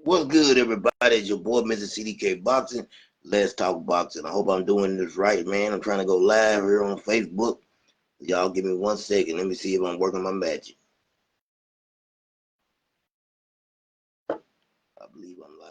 What's good, everybody? It's your boy, Mr. CDK Boxing. Let's talk boxing. I hope I'm doing this right, man. I'm trying to go live here on Facebook. Y'all give me 1 second. Let me see if I'm working my magic. I believe I'm live.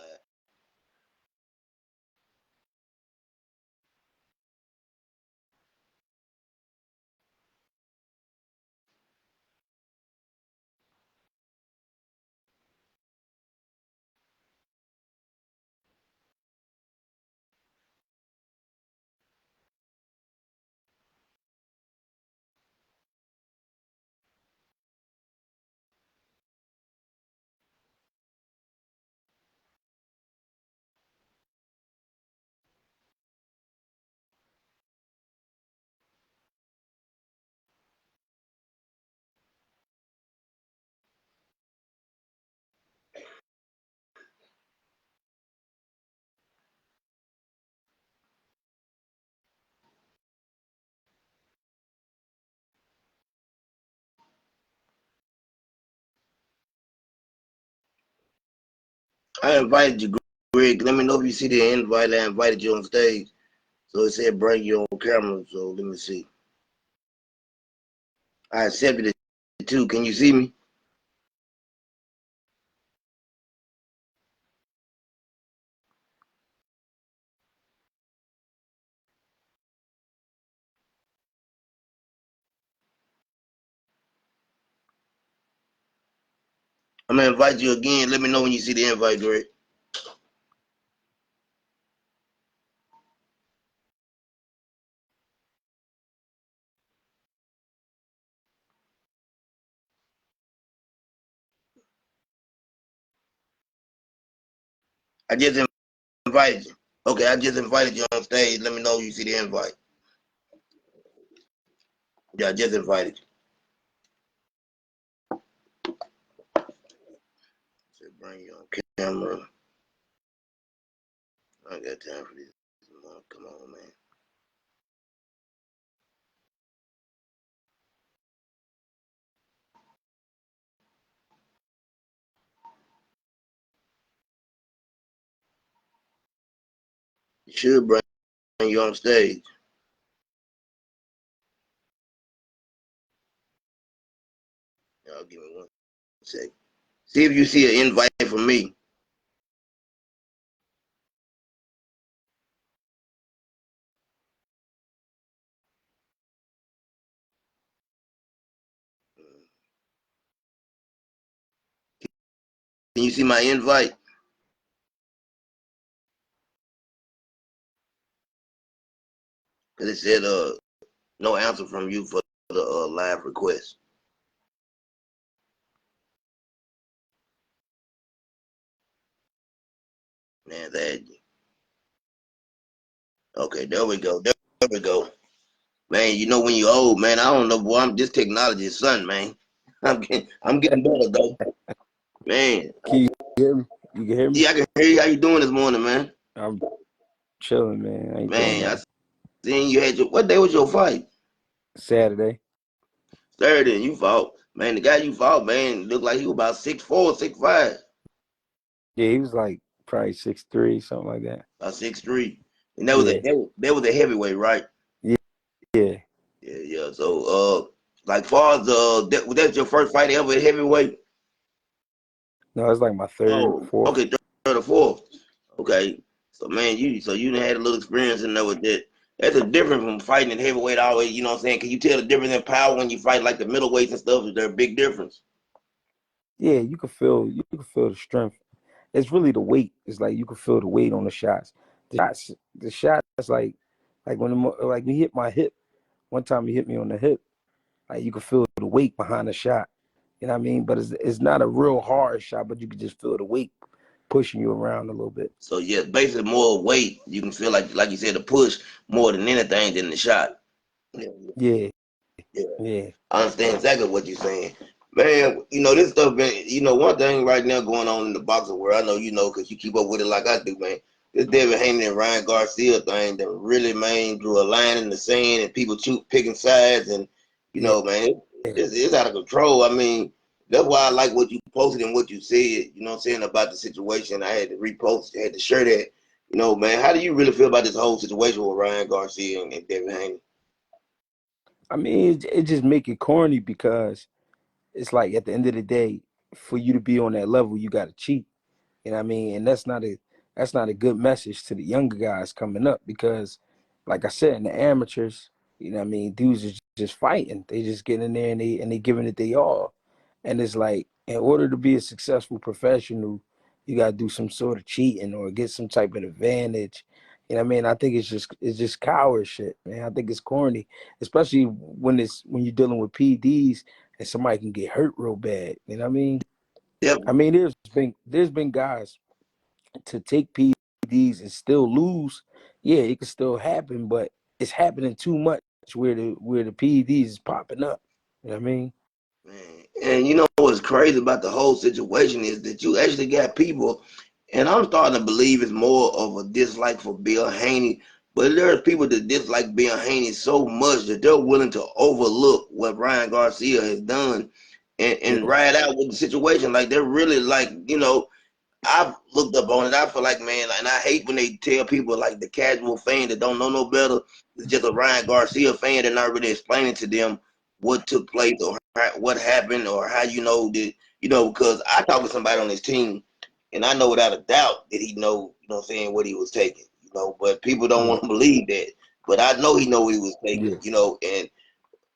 I invited you, Greg. Let me know if you see the invite. I invited you on stage. So it said bring you on camera. So let me see. I accepted it too. Can you see me? I'm gonna invite you again. Let me know when you see the invite, Greg. I just invited you. Okay, I just invited you on stage. Let me know when you see the invite. Yeah, I just invited you. So bring you on camera. I ain't got time for this. Come on, man. You should bring you on stage. Y'all give me 1 second. See if you see an invite from me. Can you see my invite? Cause it said no answer from you for the live request. Man, that. Okay, there we go. There we go. Man, you know when you're old, man. I don't know, boy. I'm just technology's son, man. I'm getting better though, man. Can you hear me? You can hear me? Yeah, I can hear you. How you doing this morning, man? I'm chilling, man. I ain't doing Man, I nothing. seen you had your. What day was your fight? Saturday. Saturday, and you fought. Man, the guy you fought, man, looked like he was about 6'4", 6'5". Yeah, he was like probably 6'3", something like that. About 6'3". And that was a Yeah. that was a heavyweight, right? Yeah. Yeah. Yeah, yeah. So like far as that's your first fight ever at heavyweight? No, it's like my third, Oh, fourth. okay, third or fourth. Okay. So man, you done had a little experience in there with that. That's a difference from fighting at heavyweight always, you know what I'm saying? Can you tell the difference in power when you fight like the middleweights and stuff? Is there a big difference? Yeah, you can feel the strength. It's really the weight. It's like you can feel the weight on the shots. The shots like when like he hit my hip. One time he hit me on the hip. Like you can feel the weight behind the shot. You know what I mean? But it's not a real hard shot, but you can just feel the weight pushing you around a little bit. So yeah, basically more weight. You can feel like you said, the push more than anything than the shot. Yeah, Yeah, yeah. yeah. I understand exactly what you're saying. Man, this stuff been, one thing right now going on in the boxing world, I know you know because you keep up with it like I do, man. This David Haney and Ryan Garcia thing that really, man, drew a line in the sand and people picking sides and, Yeah, man, it's out of control. I mean, that's why I like what you posted in what you said, you know what I'm saying, about the situation. I had to repost, I had to share that. You know, man, how do you really feel about this whole situation with Ryan Garcia and Devin Haney? I mean, it just make it corny because it's like at the end of the day, for you to be on that level, you got to cheat. You know what I mean? And that's not a good message to the younger guys coming up because, like I said, in the amateurs, you know what I mean, dudes is just fighting. They just get in there and they giving it they all. And it's like in order to be a successful professional, you gotta do some sort of cheating or get some type of advantage. You know what I mean? I think it's just coward shit, man. I think it's corny, especially when you're dealing with PDs and somebody can get hurt real bad. You know what I mean? I Definitely. mean, there's been guys to take PEDs and still lose. Yeah, it can still happen, but it's happening too much where the PEDs is popping up. You know what I mean? Man. And you know what's crazy about the whole situation is that you actually got people, and I'm starting to believe it's more of a dislike for Bill Haney, but there's people that dislike Bill Haney so much that they're willing to overlook what Ryan Garcia has done and Yeah, ride out with the situation. Like they're really like, I've looked up on it. I feel like, man, and I hate when they tell people like the casual fan that don't know no better is just a Ryan Garcia fan. They're not really explaining to them what took place or what happened or how that, because I talked to somebody on his team and I know without a doubt that he know, what he was taking, but people don't yeah, want to believe that. But I know he know what he was taking, yeah. and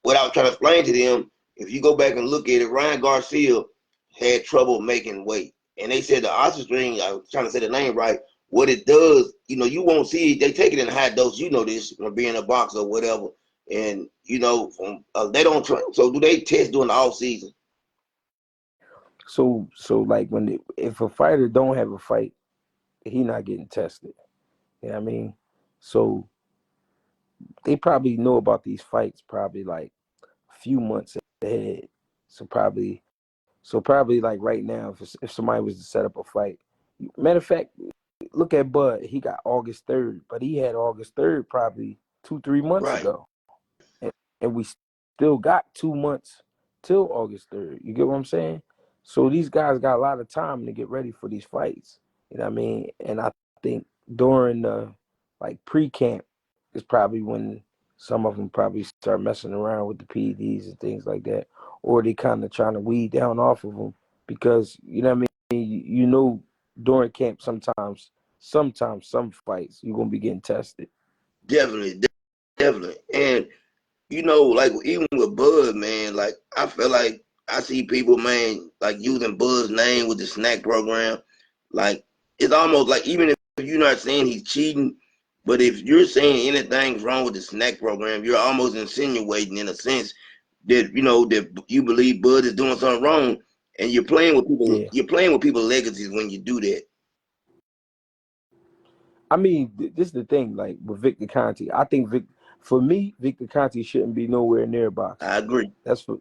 what I was trying to explain to them, if you go back and look at it, Ryan Garcia had trouble making weight. And they said the oxygen, I was trying to say the name right, what it does, you won't see it. They take it in high dose, you know this, from being a boxer or whatever. And, they don't train. So do they test during the off season? So like if a fighter don't have a fight, he not getting tested. You know what I mean? So they probably know about these fights probably like a few months ahead. So probably like right now, if somebody was to set up a fight, matter of fact, look at Bud. He got August 3rd, but he had August 3rd probably 2-3 months Right. ago, and we still got 2 months till August 3rd. You get what I'm saying? So these guys got a lot of time to get ready for these fights. You know what I mean? And I think during the like pre-camp is probably when some of them probably start messing around with the PEDs and things like that, or they kind of trying to weed down off of them because you know what I mean. During camp sometimes some fights you're gonna be getting tested. Definitely. Definitely. And like even with Bud, man, like I feel like I see people, man, like using Bud's name with the snack program. Like it's almost like even if you're not saying he's cheating, but if you're saying anything's wrong with the snack program, you're almost insinuating in a sense that that you believe Bud is doing something wrong, and you're playing with people. Yeah. You're playing with people's legacies when you do that. I mean, this is the thing. Like with Victor Conti, I think for me, Victor Conti shouldn't be nowhere near boxing. I agree. That's for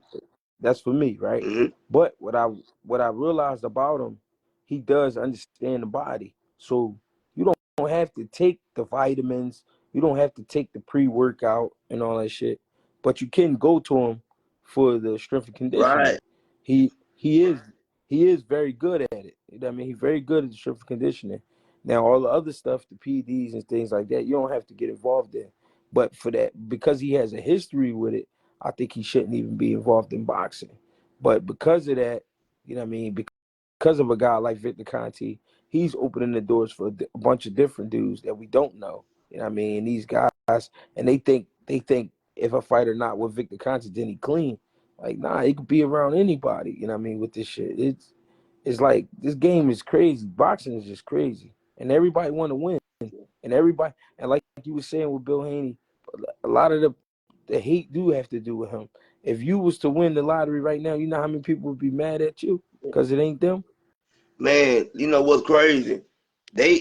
that's for me, right? Hmm. But what I realized about him, he does understand the body. So you don't have to take the vitamins, you don't have to take the pre-workout and all that shit, but you can go to him for the strength and conditioning. Right. He is very good at it. You know what I mean? He's very good at the strength and conditioning. Now all the other stuff, the PDs and things like that, you don't have to get involved in. But for that, because he has a history with it, I think he shouldn't even be involved in boxing. But because of that, you know what I mean, because of a guy like Victor Conti, he's opening the doors for a bunch of different dudes that we don't know. You know what I mean? And these guys, and they think if a fighter not with Victor Conti, then he clean. Like, nah, he could be around anybody. You know what I mean? With this shit, it's like this game is crazy. Boxing is just crazy, and everybody want to win, and like you were saying with Bill Haney, a lot of the hate do have to do with him. If you was to win the lottery right now, you know how many people would be mad at you because it ain't them. Man, you know what's crazy? They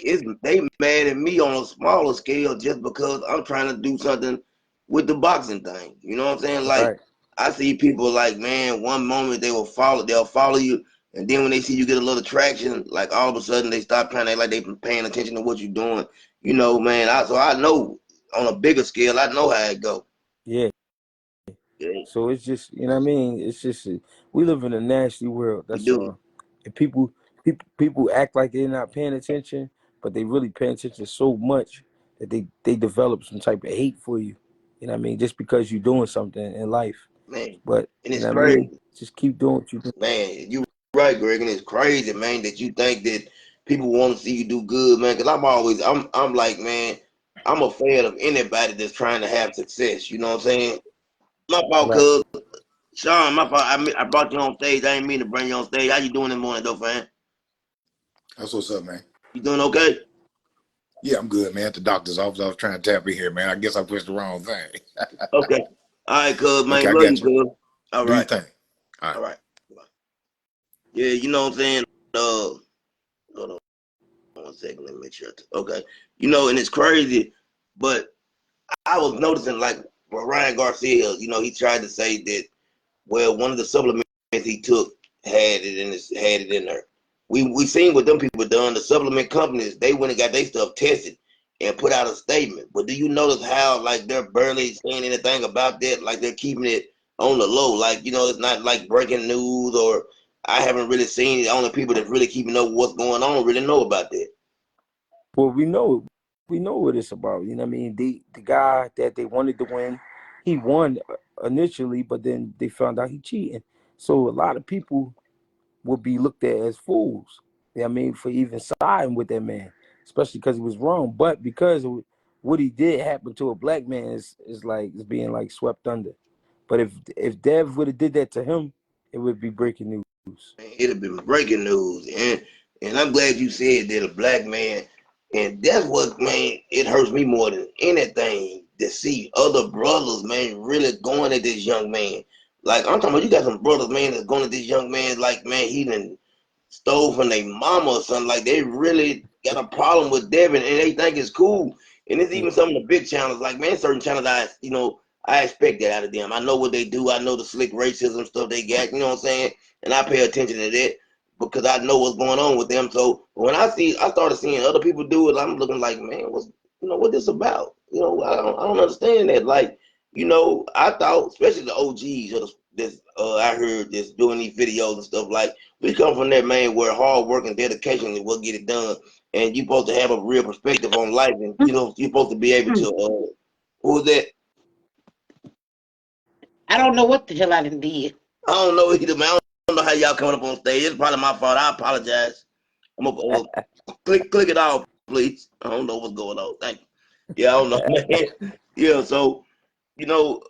mad at me on a smaller scale just because I'm trying to do something with the boxing thing. You know what I'm saying? Like Right. I see people like, man, one moment they'll follow you, and then when they see you get a little traction, like all of a sudden they stop trying to act like they paying attention to what you're doing. Man, so I know on a bigger scale, I know how it go. Yeah. Yeah, So it's just, you know what I mean? It's just, we live in a nasty world. we That's do. all. And people act like they're not paying attention, but they really paying attention so much that they develop some type of hate for you. You know what I mean? Just because you're doing something in life. man. But And you it's know what I mean? crazy, Just keep doing what you do. man. You right, Greg, and it's crazy, man, that you think that people want to see you do good, man. Because I'm like, man, I'm a fan of anybody that's trying to have success. You know what I'm saying? My fault, Right. cuz. Sean, my fault. I brought you on stage. I didn't mean to bring you on stage. How you doing this morning, though, fam? That's what's up, man. You doing okay? Yeah, I'm good, man. At the doctor's office, I was trying to tap in here, man. I guess I pushed the wrong thing. Okay. All right, cuz, Okay, man. I Love got you, you. cuz. All Do your right. thing. All right. All right. Yeah, you know what I'm saying? Hold on 1 second. Let me make sure. Okay. You know, and it's crazy, but I was noticing, like, with Ryan Garcia, you know, he tried to say that, well, one of the supplements he took had it in there. We seen what them people done. The supplement companies, they went and got their stuff tested and put out a statement. But do you notice how, like, they're barely saying anything about that? Like, they're keeping it on the low. Like, you know, it's not like breaking news, or I haven't really seen it. Only people that really keeping up with what's going on really know about that. Well, we know what it's about. You know what I mean? The guy that they wanted to win, he won initially, but then they found out he cheating. So a lot of people would be looked at as fools. You know what I mean, for even siding with that man, especially because he was wrong. But because of what he did happen to a black man is like it's being like swept under. But if Dev would have did that to him, it would be breaking news. It'd have been breaking news, and I'm glad you said that, a black man, and that's what, man, it hurts me more than anything to see other brothers, man, really going at this young man. Like, I'm talking about, you got some brothers, man, that's going at this young man like, man, he done stole from their mama or something. Like, they really got a problem with Devin, and they think it's cool. And it's Yeah, even some of the big channels, like, man, certain channels, I expect that out of them. I know what they do. I know the slick racism stuff they got. You know what I'm saying? And I pay attention to that because I know what's going on with them. So when I started seeing other people do it, I'm looking like, man, what this about? I don't understand that. Like, I thought, especially the OGs, or this, I heard this doing these videos and stuff, like, we come from that, man, where hard work and dedication will get it done, and you're supposed to have a real perspective on life, and you're supposed to be able to. Who was that? I don't know what the hell I done did. I don't know either, man. I don't know how y'all coming up on stage. It's probably my fault. I apologize. I'm gonna click it off, please. I don't know what's going on. Thank you. Yeah, I don't know, man. Yeah, so you know,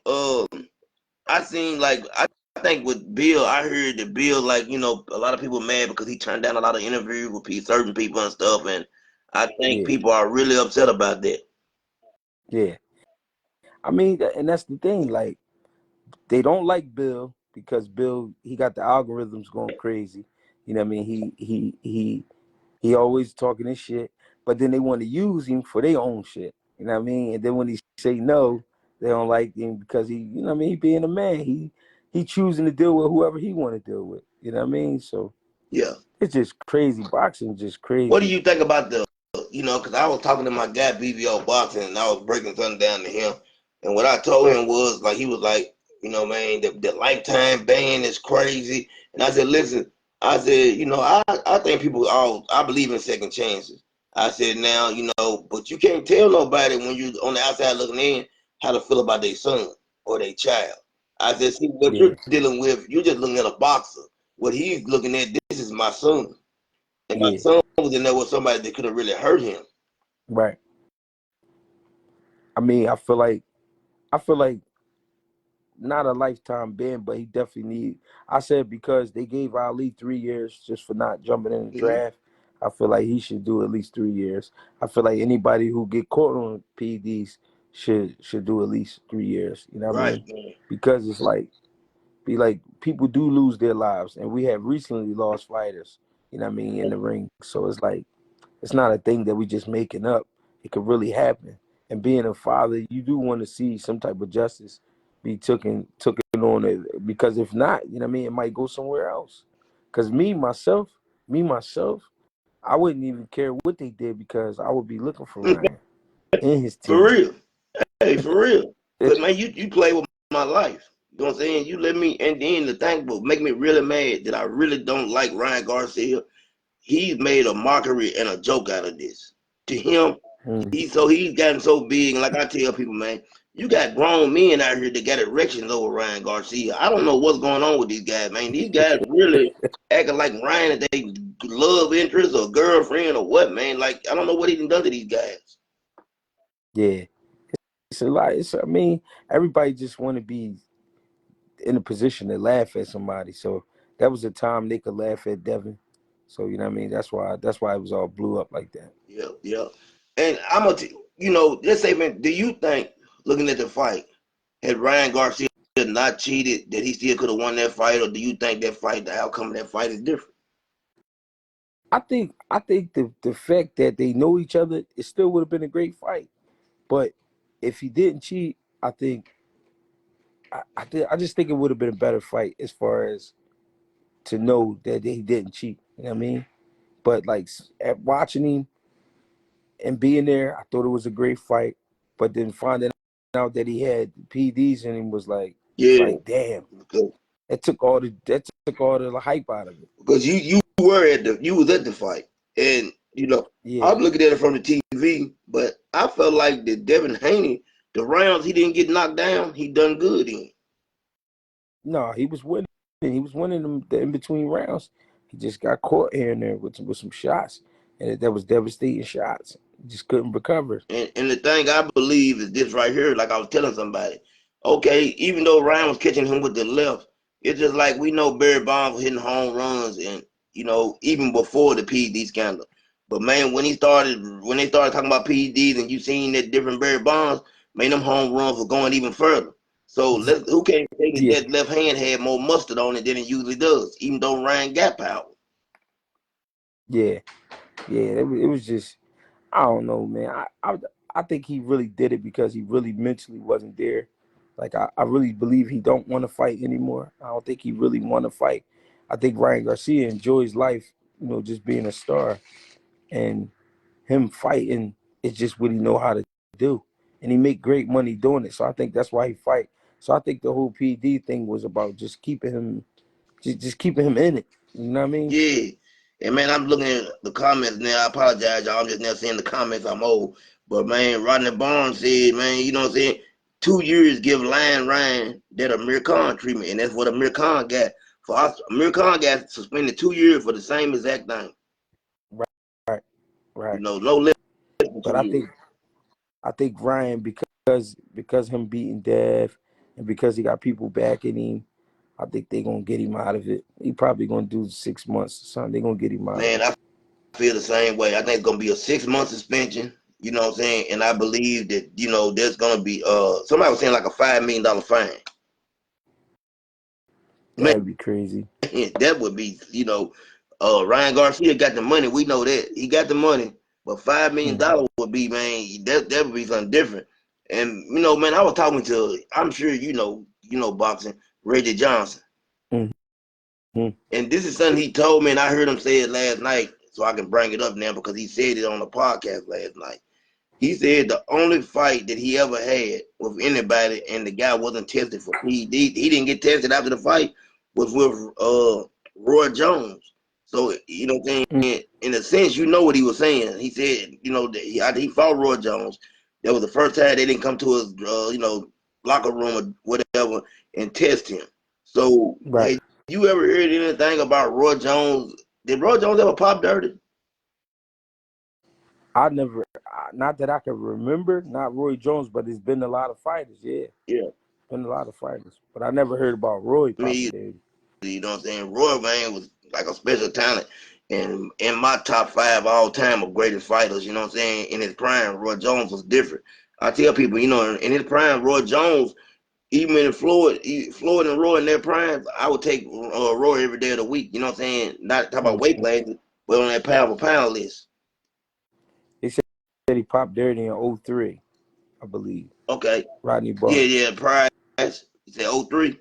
I seen, like, I think with Bill, I heard that Bill, like, a lot of people mad because he turned down a lot of interviews with certain people and stuff, and I think yeah, people are really upset about that. yeah. I mean, and that's the thing. Like, they don't like Bill because Bill he got the algorithms going crazy. You know what I mean? He always talking his shit, but then they want to use him for their own shit. You know what I mean? And then when he say no, they don't like him because you know what I mean? He being a man, he choosing to deal with whoever he want to deal with. You know what I mean? So Yeah. it's just crazy. Boxing just What do crazy. you think about because I was talking to my guy BBO Boxing, and I was breaking something down to him. And what I told him was, like, he was like, man, the lifetime ban is crazy. And I said, listen, I said, I think I believe in second chances. I said, now, but you can't tell nobody when you on the outside looking in how to feel about their son or their child. I said, see, what Yeah, you're dealing with, you're just looking at a boxer. What he's looking at, this is my son. And my yeah, son was in there with somebody that could have really hurt him. right. I mean, I feel like not a lifetime ban, but he definitely need. I said because they gave Ali 3 years just for not jumping in the Mm-hmm. draft. I feel like he should do at least 3 years. I feel like anybody who get caught on PEDs should do at least 3 years. You know what I Right, mean? man. Because it's like be like people do lose their lives, and we have recently lost fighters. You know what I mean in the ring. So it's like it's not a thing that we just making up. It could really happen. And being a father, you do want to see some type of justice be taken on it because if not, you know what I mean, it might go somewhere else. Because me myself, I wouldn't even care what they did because I would be looking for Ryan and his For team. real. Hey, for real. Because, man, you play with my life. You know what I'm saying? You let me, and then the thing will make me really mad that I really don't like Ryan Garcia. He's made a mockery and a joke out of this. To him, Mm. he's gotten so big, and like I tell people, man, you got grown men out here that got erections over Ryan Garcia. I don't know what's going on with these guys, man. These guys really acting like Ryan is they love interest or girlfriend or what, man. Like I don't know what he done to these guys. Yeah, it's a lot. I mean, everybody just want to be in a position to laugh at somebody. So that was a time they could laugh at Devin. So you know what I mean. That's why it was all blew up like that. Yeah, yeah. And let's say, man, do you think looking at the fight, had Ryan Garcia not cheated, that he still could have won that fight, or do you think that fight, the outcome of that fight, is different? I think the fact that they know each other, it still would have been a great fight. But if he didn't cheat, I just think it would have been a better fight as far as to know that he didn't cheat. You know what I mean? But like at watching him and being there, I thought it was a great fight. But then finding out that he had PDs in him was Yeah, like damn, because that took all the hype out of it. you were you was at the fight, and Yeah, I'm looking at it from the TV, but I felt like that Devin Haney, the rounds he didn't get knocked down, he done good in. no, he was winning. He was winning them the in between rounds. He just got caught here and there with some shots, and that was devastating shots. He just couldn't recover. And the thing I believe is this right here, like I was telling somebody. Okay, even though Ryan was catching him with the left, it's just like we know Barry Bonds was hitting home runs and even before the PD scandal. But man, when they started talking about PEDs and you seen that different Barry Bonds, man, them home runs were going even further. So who can't say that Yeah, that left hand had more mustard on it than it usually does, even though Ryan got power. yeah, yeah. It was just I don't know, man. I think he really did it because he really mentally wasn't there. Like I really believe he don't want to fight anymore. I don't think he really want to fight. I think Ryan Garcia enjoys life, just being a star, and him fighting is just what he know how to do, and he make great money doing it. So I think that's why he fight. So I think the whole PD thing was about just keeping him in it. You know what I mean? Yeah. And man, I'm looking at the comments now. I apologize, y'all. I'm just now seeing the comments. I'm old. But man, Rodney Barnes said, man, you know what I'm saying? 2 years give Lion Ryan that Amir Khan treatment. And that's what Amir Khan got. For us, Amir Khan got suspended 2 years for the same exact thing. Right, right, right. No less than But 2 years. I think Ryan because him beating Dev and because he got people backing him, I think they gonna get him out of it. He probably gonna do 6 months or something. They gonna get him out of Man, it. I feel the same way. I think it's gonna be a 6 month suspension. You know what I'm saying? And I believe that, there's gonna be somebody was saying like a $5 million fine. Man, That'd be crazy. that would be, Ryan Garcia got the money. We know that he got the money, but $5 million Mm-hmm. would be, man. That would be something different. And man, I was talking to, I'm sure boxing, Reggie Johnson, Mm-hmm. and this is something he told me, and I heard him say it last night, so I can bring it up now because he said it on the podcast last night. He said the only fight that he ever had with anybody and the guy wasn't tested for PED, he didn't get tested after the fight, was with Roy Jones. So, what I'm saying? In a sense, you know what he was saying. He said, that he fought Roy Jones. That was the first time they didn't come to his, locker room or whatever and test him. So, Right. had you ever heard anything about Roy Jones? Did Roy Jones ever pop dirty? I never, not that I can remember, not Roy Jones, but there's been a lot of fighters. Yeah, Yeah. been a lot of fighters. But I never heard about Roy popping Me daddy. You know what I'm saying? Roy man was like a special talent. And in my top five all time of greatest fighters, you know what I'm saying? In his prime, Roy Jones was different. I tell people, in his prime, Roy Jones, even in Floyd and Roy in their prime, I would take Roy every day of the week. You know what I'm saying? Not talk about weight Mm-hmm. classes, but on that pound for pound list. They said he popped dirty in '03, I believe. Okay. Rodney Yeah, Barnes. yeah, prize. He said '03.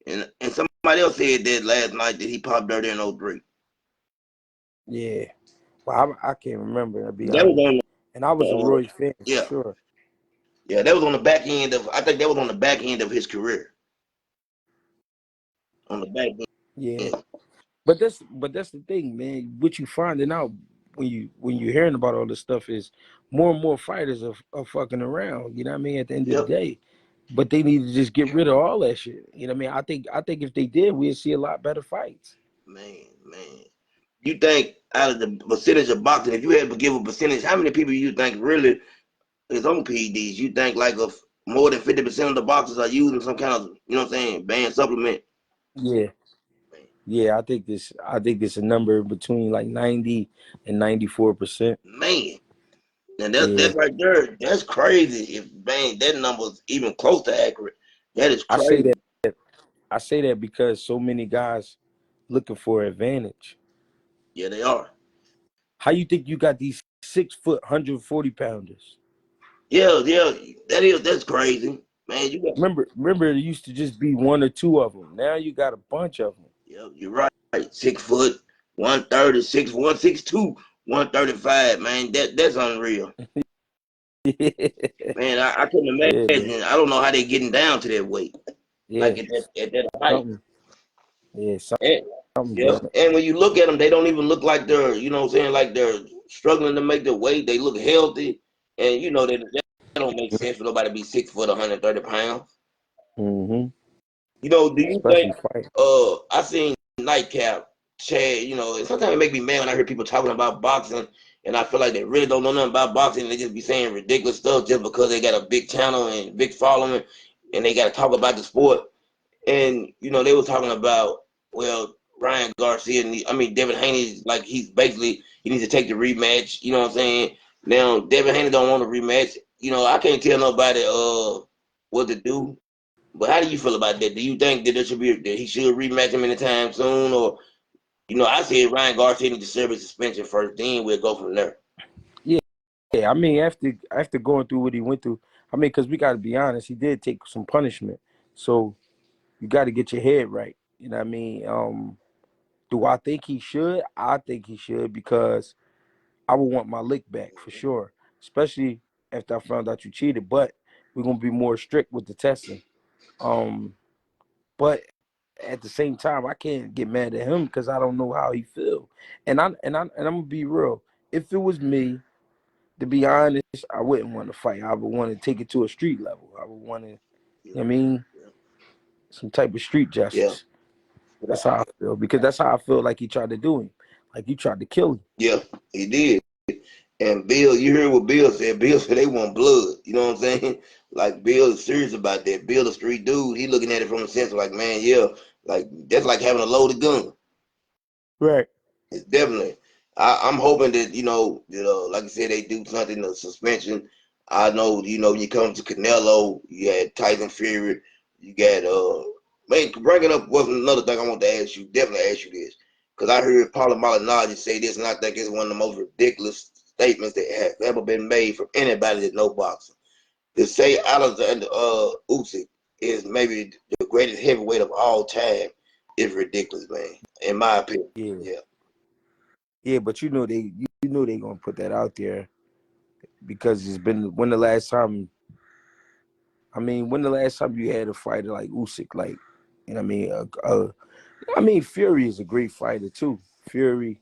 And somebody else said that last night that he popped dirty in '03. Yeah. Well, I can't remember, to be That was honest. on And I was a Roy fan for yeah. sure. Yeah, that was on the back end of. I think that was on the back end of his career. on the back Yeah. end. But that's the thing, man. What you finding out when you're hearing about all this stuff is more and more fighters are fucking around. You know what I mean? At the end of the Yep, day, but they need to just get rid of all that shit. You know what I mean? I think if they did, we'd see a lot better fights. man. You think out of the percentage of boxing, if you had to give a percentage, how many people you think really is on PEDs? You think like of more than 50% of the boxers are using some kind of, you know what I'm saying, banned supplement? Yeah, yeah. I think this a number between like 90 and 94%. Man, and Yeah, that's right there. That's crazy. If man, that number's even close to accurate, that is I say crazy. that. I say that because so many guys looking for advantage. Yeah, they are. How you think you got these 6 foot 140 pounders? Yeah, that's crazy, man. You got Remember, it used to just be one or two of them. Now you got a bunch of yeah, you're right. 6 foot, 130, 162, 135. Man, that's unreal. them. Man, I couldn't Yeah, man. imagine. I don't know how they getting down to that weight, Yeah, like at that height. something. Yeah, And, something yeah, done. and when you look at them, they don't even look like they're, you know what I'm saying, like they're struggling to make their weight. They look healthy, and you know that don't make sense for nobody to be 6 foot, 130 pounds. Mm-hmm. You know, do you think? Especially fight. I seen Nightcap, Chad. You know, and sometimes it make me mad when I hear people talking about boxing, and I feel like they really don't know nothing about boxing. And they just be saying ridiculous stuff just because they got a big channel and big following, and they got to talk about the sport. And you know, they were talking about, well, Ryan Garcia and I mean Devin Haney, like he's basically he needs to take the rematch. You know what I'm saying? Now Devin Haney don't want a rematch. You know, I can't tell nobody what to do. But how do you feel about that? Do you think that there should be that he should rematch him anytime soon, or you know, I said Ryan Garcia needs to serve his suspension first, then we'll go from there. Yeah, yeah. I mean, after going through what he went through, I mean, because we got to be honest, he did take some punishment. So you got to get your head right. You know what I mean? Do I think he should? I think he should because I would want my lick back for sure, especially after I found out you cheated. But we're gonna be more strict with the testing. Um, but at the same time, I can't get mad at him because I don't know how he feel. And I'm gonna be real. If it was me, to be honest, I wouldn't want to fight. I would want to take it to a street level. I would want to, you know Yeah, what I mean, some type of street yeah, justice. That's how I feel because that's how I feel like he tried to do him, like he tried to kill him. yeah, he did. And Bill, you heard what Bill said. Bill said they want blood. You know what I'm saying? Like Bill is serious about that. Bill, the street dude, he looking at it from a sense of like, man, yeah, like that's like having a loaded gun. Right. It's definitely. I'm hoping that like you said, they do something the suspension. I know when you come to Canelo, you had Tyson Fury, you got man. Bringing up was another thing I want to ask you. Definitely ask you this because I heard Paula Malignaggi say this, and I think it's one of the most ridiculous statements that has ever been made from anybody that know boxing. To say Alexander Usyk is maybe the greatest heavyweight of all time is ridiculous, man. In my opinion, Yeah. yeah. Yeah, but you know they gonna put that out there because it's been when the last time. I mean, when the last time you had a fighter like Usyk, like you know what I mean? I mean, Fury is a great fighter too. Fury,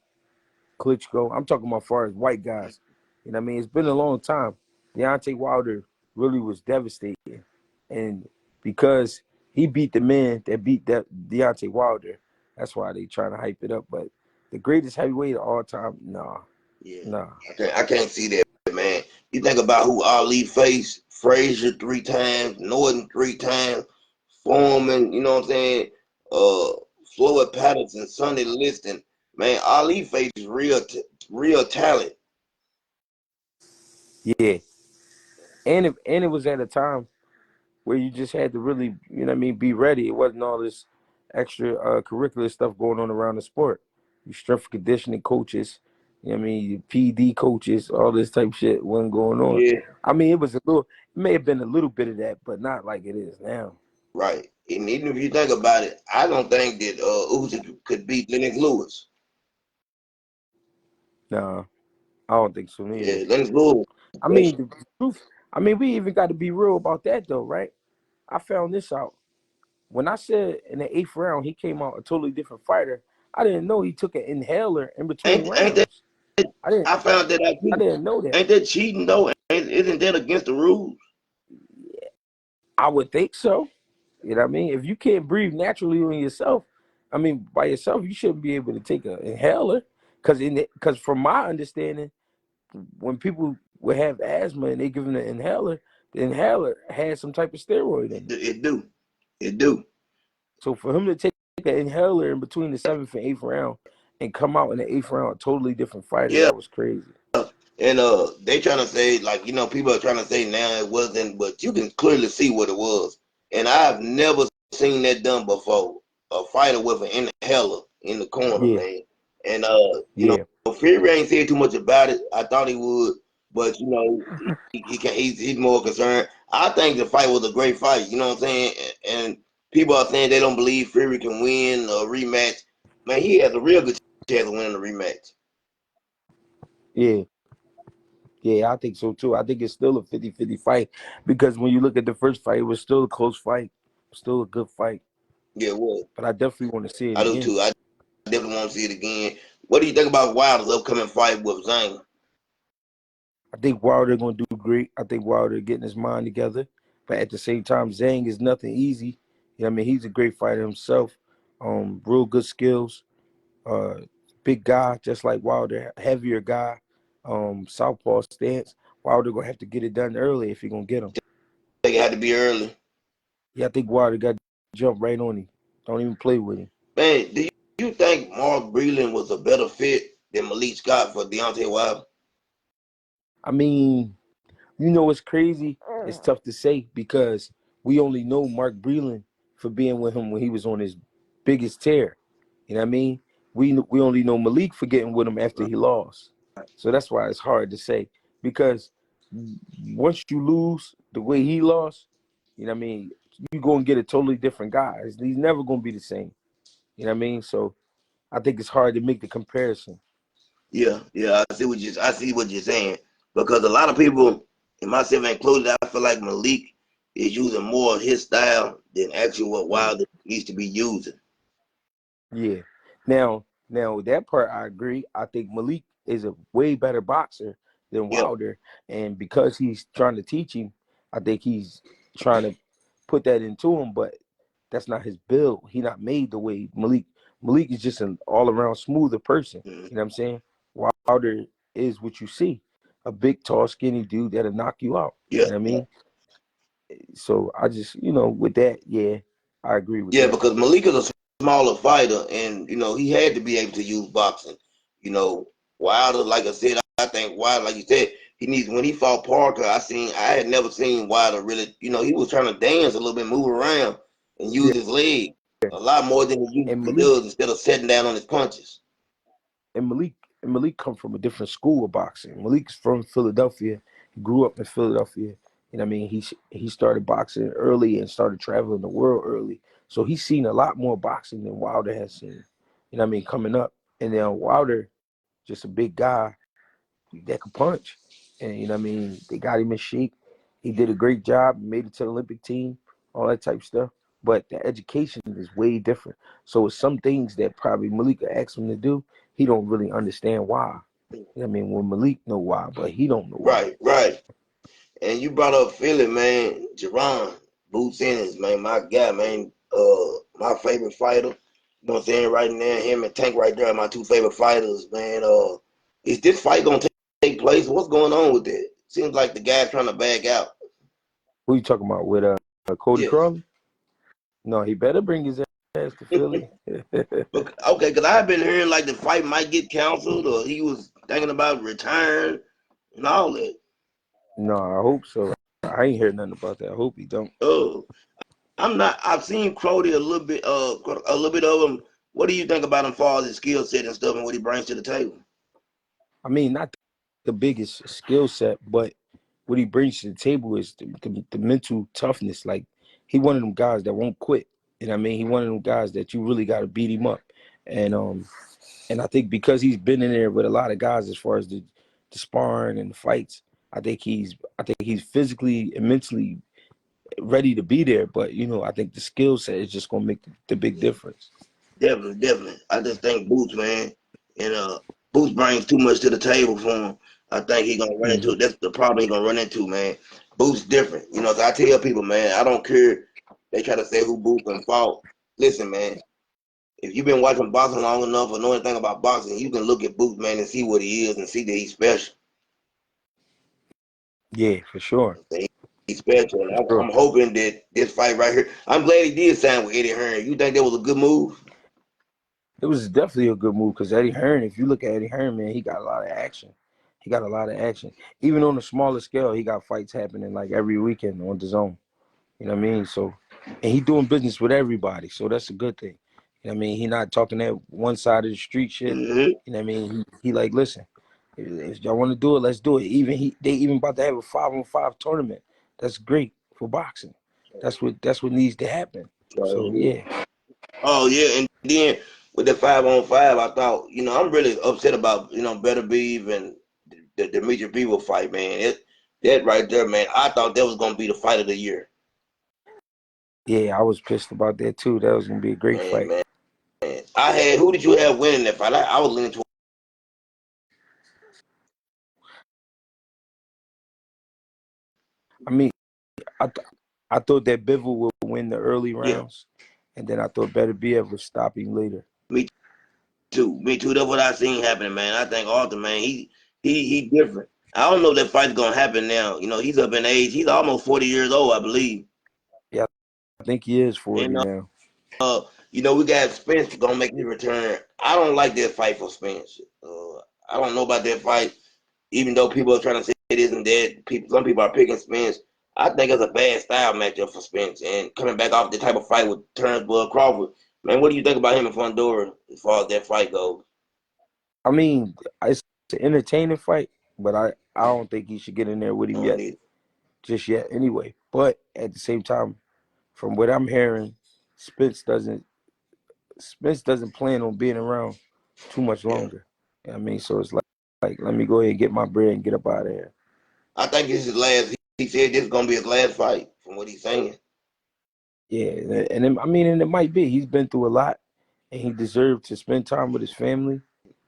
Klitschko. I'm talking about far as white guys. You know what I mean? It's been a long time. Deontay Wilder really was devastating, and because he beat the man that beat Deontay Wilder, that's why they trying to hype it up. But the greatest heavyweight of all time, nah, Yeah, nah. I can't see that, man. You think about who Ali faced: Frazier 3 times, Norton 3 times, Foreman. You know what I'm saying? Uh, Floyd Patterson, Sonny Liston. Man, Ali faced real talent. Yeah, and it was at a time where you just had to really, you know what I mean, be ready. It wasn't all this extra curricular stuff going on around the sport. You strength and conditioning coaches, you know what I mean, your PD coaches, all this type of shit wasn't going on. Yeah, I mean, it may have been a little bit of that, but not like it is now. right. And even if you think about it, I don't think that Usyk could beat Lennox Lewis. Nah, I don't think so Yeah, neither. Lennox Lewis. I mean, the truth, I mean, we even got to be real about that though, right? I found this out. when I said in the 8th round he came out a totally different fighter, I didn't know he took an inhaler in between Ain't that? rounds. I didn't I found that out I too. didn't know that. Ain't that cheating though? Isn't that against the rules? I would think so. You know what I mean? If you can't breathe naturally on yourself, I mean by yourself, you shouldn't be able to take an inhaler. Because from my understanding, when people would have asthma and they give them the inhaler has some type of steroid in it. It do. It do. So for him to take an inhaler in between the 7th and 8th round and come out in the 8th round a totally different fighter, Yeah. that was crazy. And they trying to say, like, people are trying to say now it wasn't, but you can clearly see what it was. And I've never seen that done before. A fighter with an inhaler in the corner, Yeah, man. And yeah, Fury ain't said too much about it. I thought he would, but he's more concerned. I think the fight was a great fight. You know what I'm saying? And people are saying they don't believe Fury can win a rematch. Man, he has a real good chance of winning a rematch. yeah. Yeah, I think so too. I think it's still a 50-50 fight because when you look at the first fight, it was still a close fight, still a good fight. Yeah, well, But I definitely want to see it I do again. too. I definitely want to see it again. What do you think about Wilder's upcoming fight with Zane? I think Wilder going to do great. I think Wilder getting his mind together. But at the same time, Zhang is nothing easy. You know what I mean? He's a great fighter himself. Real good skills. Uh, big guy, just like Wilder. Heavier guy. Southpaw stance. Wilder going to have to get it done early if he going to get him. I think it had to be early. Yeah, I think Wilder got to jump right on him. Don't even play with him. Man, do you think Mark Breland was a better fit than Malik Scott for Deontay Wilder? I mean, you know what's crazy? It's tough to say because we only know Mark Breland for being with him when he was on his biggest tear. You know what I mean? We only know Malik for getting with him after he lost. So that's why it's hard to say because once you lose the way he lost, you know what I mean, you go and get a totally different guy. He's never going to be the same. You know what I mean? So I think it's hard to make the comparison. Yeah, I see what you're saying because a lot of people, and myself included, I feel like Malik is using more of his style than actually what Mm. Wilder needs to be using. Yeah. Now that part I agree. I think Malik is a way better boxer than Yeah, Wilder, and because he's trying to teach him, I think he's trying to put that into him. But that's not his build. He not made the way Malik. Malik is just an all around smoother person. mhm, You know what I'm saying? Wilder is what you see, a big, tall, skinny dude that'll knock you out. yeah, You know what I mean? So I just, with that, yeah, I agree with yeah. that. Because Malik is a smaller fighter, and he had to be able to use boxing. You know, Wilder, like I said, I think Wilder, like you said, he needs when he fought Parker. I had never seen Wilder really. He was trying to dance a little bit, move around, and use Yeah, his leg a lot more than he and usually Malik does instead of sitting down on his punches. and Malik and Malik come from a different school of boxing. Malik's from Philadelphia. He grew up in Philadelphia. You know what I mean? He started boxing early and started traveling the world early. So he's seen a lot more boxing than Wilder has seen. You know what I mean? Coming up. And then Wilder, just a big guy that could punch. And you know what I mean? They got him in shape. He did a great job, made it to the Olympic team, all that type of stuff. But the education is way different. So it's some things that probably Malik asked him to do, he don't really understand why. You know what I mean? When Malik know why, but he don't know why. Right, right. And you brought up Philly, man. Jerron Boots Ennis, man, my guy, man. My favorite fighter. You know what I'm saying? Right now, him and Tank right there are my two favorite fighters, man. Is this fight gonna take place? What's going on with it? Seems like the guy's trying to back out. Who you talking about with Cody Yes. Crawley? No, he better bring his ass to Philly. Okay, because I've been hearing like the fight might get canceled, or he was thinking about return and all that. No, I hope so. I ain't heard nothing about that. I hope he don't. Oh, I'm not. I've seen Crody a little bit of him. What do you think about him, far as his skill set and stuff, and what he brings to the table? I mean, not the biggest skill set, but what he brings to the table is the mental toughness. Like he one of them guys that won't quit. You know what I mean? He one of them guys that you really got to beat him up. And I think because he's been in there with a lot of guys as far as the sparring and the fights, I think he's physically and mentally ready to be there, but I think the skill set is just gonna make the big difference. Definitely, definitely. I just think Boots, man, and Boots brings too much to the table for him. I think he gonna run into Hmm. it. That's the problem he gonna run into, man. Boots different. So I tell people, man, I don't care. They try to say who Boots can fault. Listen, man, if you've been watching boxing long enough or know anything about boxing, you can look at Boots, man, and see what he is and see that he's special. Yeah, for sure, He's special. And for sure. I'm hoping that this fight right here, I'm glad he did sign with Eddie Hearn. You think that was a good move? It was definitely a good move because Eddie Hearn, if you look at Eddie Hearn, man, he got a lot of action. He got a lot of action. Even on a smaller scale, he got fights happening like every weekend on the zone. You know what I mean? So, and he doing business with everybody, so that's a good thing. You know what I mean? He not talking that one side of the street shit. Mm-hmm. You know what I mean? He like, listen, if y'all want to do it, let's do it. They even about to have a 5-on-5 tournament. That's great for boxing. That's what needs to happen. So So, yeah, oh yeah, and then with the 5-on-5, I thought, I'm really upset about, Better Beef and the Demetri Bivol fight, man. That right there, man. I thought that was gonna be the fight of the year. yeah, I was pissed about that too. That was gonna be a great Man, fight. man. I had who did you have winning that fight? I was leaning toward. I mean, I thought that Bivol would win the early Yeah, rounds, and then I thought Better Biev would stop him later. me too. Me too. That's what I seen happening, man. I think Arthur, man, he different. I don't know if that fight's gonna happen now. He's up in age. He's almost 40 years old, I believe. Yeah, I think he is And 40 now. we got Spence gonna make his return. I don't like that fight for Spence. I don't know about that fight, even though people are trying to say it isn't that. Some people are picking Spence. I think it's a bad style matchup for Spence. And coming back off the type of fight with Turnbull Crawford, man, what do you think about him and Fundora as far as that fight goes? I mean, it's an entertaining fight, but I don't think he should get in there with him yet, It. just yet. Anyway, but at the same time, from what I'm hearing, Spence doesn't Spence doesn't plan on being around too much Yeah, longer. You know what I mean, so it's like let me go ahead and get my bread and get up out of here. I think this is his last. He said this is gonna be his last fight, from what he's saying. Yeah, I mean, and it might be. He's been through a lot, and he deserved to spend time with his family,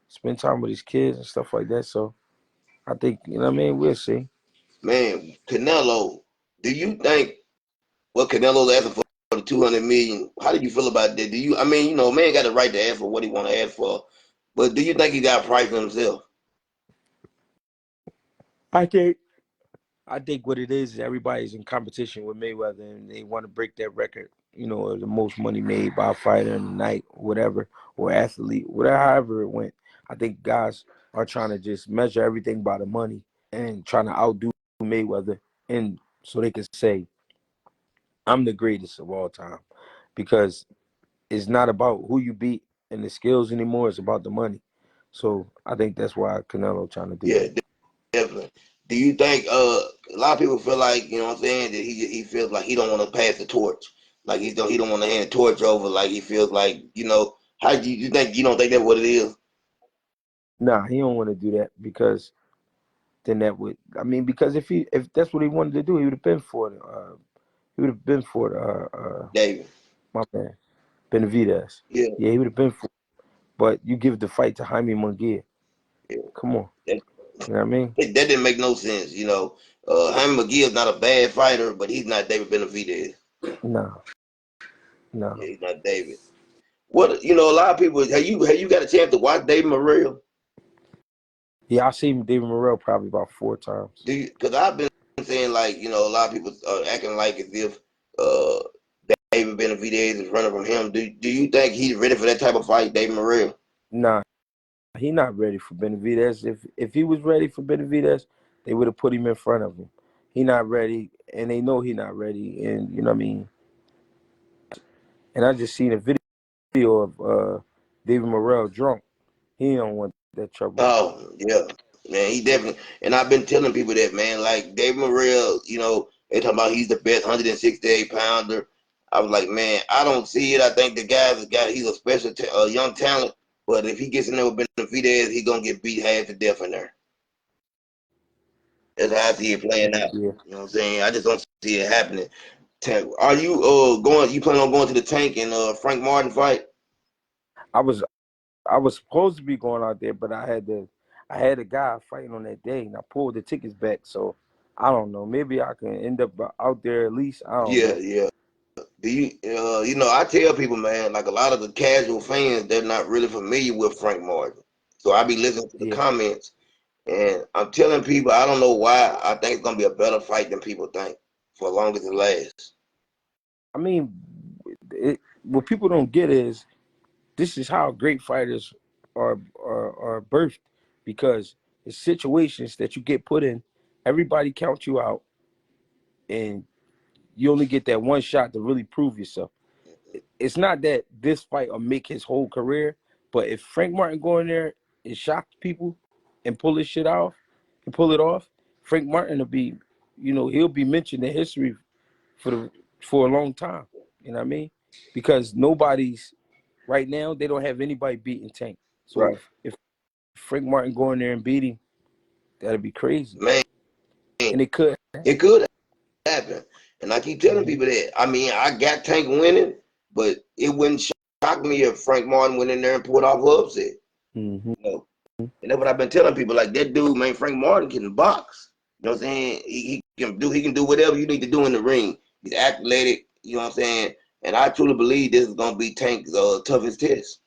spend time with his kids and stuff like that. So I think what I mean. We'll see. Man, Canelo, do you think what Canelo's asking for the 200 million? How do you feel about that? Do you? I mean, man got the right to ask for what he want to ask for, but do you think he got a price for himself? I think I think what it is everybody's in competition with Mayweather and they want to break that record, of the most money made by a fighter in the night, whatever, or athlete, whatever, however it went. I think guys are trying to just measure everything by the money and trying to outdo Mayweather, and so they can say, I'm the greatest of all time. Because it's not about who you beat and the skills anymore, it's about the money. So I think that's why Canelo trying to do Yeah, that. definitely. Do you think a lot of people feel like what I'm saying, that he feels like he don't want to pass the torch, like he don't want to hand the torch over, like he feels like how do you think, you don't think that's what it is? Nah, he don't want to do that because then that would because if that's what he wanted to do, he would have been for it. He would have been for it. David. My man, Benavidez. Yeah, Yeah, he would have been for it. But you give the fight to Jaime Munguia. yeah. Come on, That, you know what I mean? that didn't make no sense. Jaime McGee is not a bad fighter, but he's not David Benavidez. No, no. Yeah, he's not David. What a lot of people, have you got a chance to watch David Morrell? Yeah, I've seen David Morrell probably about 4 times. Do you? Because I've been saying, like, a lot of people are acting like as if uh David Benavidez is running from him. Do you think he's ready for that type of fight, David Morrell? Nah, he not ready for Benavidez. If he was ready for Benavidez, they would have put him in front of him. He not ready, and they know he not ready. And you know what I mean. And I just seen a video of David Morrell drunk. He don't want that trouble. Oh yeah, man, he definitely. And I've been telling people that, man, like David Morrell, they talking about he's the best 168 pounder. I was like, man, I don't see it. I think the guy's got he's a special young talent, but if he gets in there with Benavidez, he gonna get beat half to death in there. That's how I see it playing out. Yeah, You know what I'm saying? I just don't see it happening. Tank. Are you going? You plan on going to the Tank and Frank Martin fight? I was I was supposed to be going out there, but I had a guy fighting on that day, and I pulled the tickets back. So I don't know. Maybe I can end up out there at least. I don't Yeah, know. yeah. Do you you know, I tell people, man, like a lot of the casual fans, they're not really familiar with Frank Martin. So I be listening to the Yeah, comments, and I'm telling people, I don't know why I think it's gonna be a better fight than people think for as long as it lasts. I mean, what people don't get is this is how great fighters are birthed because it's situations that you get put in. Everybody counts you out, and you only get that one shot to really prove yourself. It's not that this fight will make his whole career, but if Frank Martin go in there and shock people and pull this shit off and pull it off, Frank Martin will be, he'll be mentioned in history for for a long time. You know what I mean? Because nobody's right now, they don't have anybody beating Tank. So Right. if Frank Martin go in there and beat him, that'd be crazy. Man, And it could. it could happen. And I keep telling Mm-hmm. people that. I mean, I got Tank winning, but it wouldn't shock me if Frank Martin went in there and pulled off an upset. Mm-hmm. You know? And that's what I've been telling people. Like that dude, man, Frank Martin can box. You know what I'm saying? He can do whatever you need to do in the ring. He's athletic, you know what I'm saying? And I truly believe this is gonna be Tank's toughest test.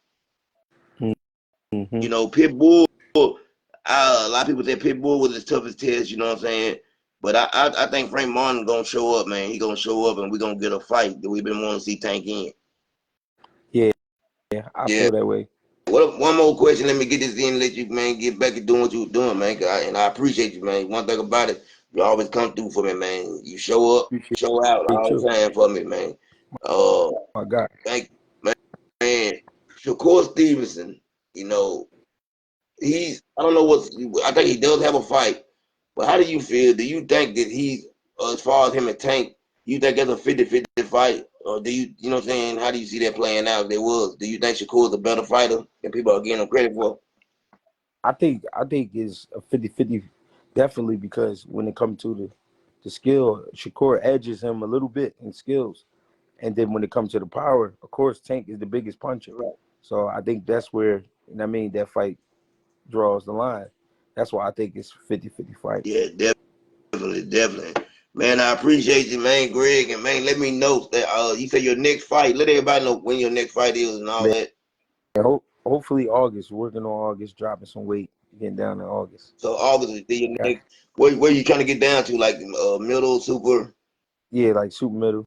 Mm-hmm. You know, Pitbull, a lot of people say Pitbull was his toughest test, you know what I'm saying? But I think Frank Martin gonna show up, man. He gonna show up and we're gonna get a fight that we've been wanting to see Tank in. Yeah, yeah, I Yeah. feel that way. One more question. Let me get this in and let you, man, get back to doing what you were doing, man. And I appreciate you, man. One thing about it, you always come through for me, man. You show up, Appreciate show out it all too. the time for me, man. Uh, My God. thank you, man. Shakur Stevenson, you know, I don't know I think he does have a fight, but how do you feel? Do you think that as far as him and Tank, you think that's a 50-50 fight? Or you know what I'm saying? How do you see that playing out if there was? Do you think Shakur's a better fighter than people are giving him credit for? I think it's a 50-50 definitely because when it comes to the skill, Shakur edges him a little bit in skills. And then when it comes to the power, of course, Tank is the biggest puncher. Right. So I think that's where, that fight draws the line. That's why I think it's 50-50 fight. Yeah, definitely, definitely. Man, I appreciate you, man, Greg, and man, let me know that you say your next fight. Let everybody know when your next fight is and all Man, that. hopefully August, working on August, dropping some weight, getting down in August. So August is your Okay. next. Where you trying to get down to? Like middle, super? Yeah, like super middle.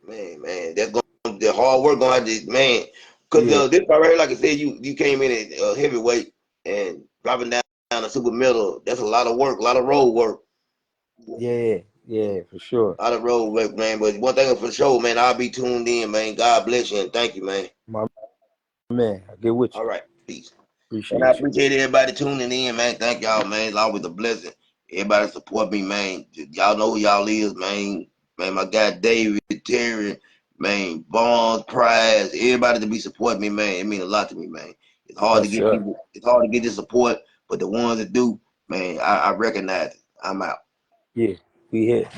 Man, that's going the hard work gonna have to, man. Cause Yeah, this fight right here, like I said, you came in at heavyweight and dropping down to super middle. That's a lot of work, a lot of road work, yeah, for sure. a lot of road work, man. But one thing for sure, man, I'll be tuned in, man. God bless you and thank you, man. My man, I get with All you. right, peace. And I Appreciate you. appreciate everybody tuning in, man. Thank y'all, man. It's always a blessing. Everybody support me, man. Y'all know who y'all is, man. Man, my guy David, Terry, man, Bonds, Prize, everybody to be supporting me, man. It means a lot to me, man. It's hard to Yes, get sir. people, it's hard to get the support, but the ones that do, man, I recognize it. I'm out. Yeah, we here.